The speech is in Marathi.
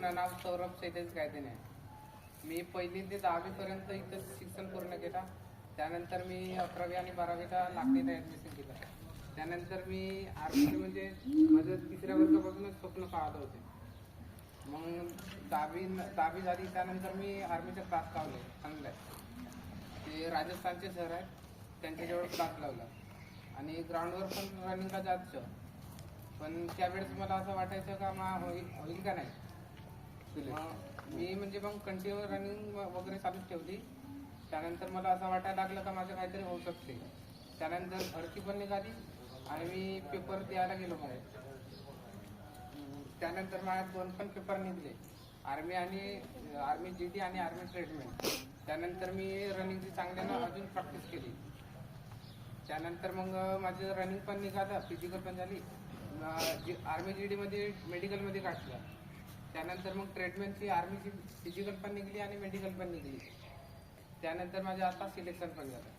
पूर्ण नाव सौरभ सैतेश गायधने आहे. मी 1ली ते 10वी पर्यंत इथं शिक्षण पूर्ण केलं. त्यानंतर मी 11वी आणि 12वीला नागपूरला ॲडमिशन केलं. त्यानंतर मी आर्मी म्हणजे माझं 3ऱ्या वर्गापासूनच स्वप्न पाहत होते. मग 10वी झाली. त्यानंतर मी आर्मीचा क्लास लावले चांगला आहे. ते राजस्थानचे सर आहेत, त्यांच्याजवळ क्लास लावला आणि ग्राउंडवर पण रनिंगला जायचं. पण त्यावेळेस मला असं वाटायचं का होईल का नाही. मग कंटिन्यू रनिंग वगैरे चालूच ठेवली. त्यानंतर मला असं वाटायला लागलं का माझं काहीतरी होऊ शकते. त्यानंतर भरती पण निघाली आणि मी पेपर द्यायला गेलो. त्यानंतर माझ्या 2 पण पेपर निघले, आर्मी जीडी आणि आर्मी ट्रीटमेंट. त्यानंतर मी रनिंगची चांगल्यानं अजून प्रॅक्टिस केली. त्यानंतर मग माझं रनिंग पण निघालं, फिजिकल पण झाली. आर्मी जीडीमध्ये मेडिकलमध्ये काढलं. त्यानंतर मग ट्रीटमेंटची आर्मीची फिजिकल पण निघली आणि मेडिकल पण निघली. त्यानंतर माझं आता सिलेक्शन पण झालं.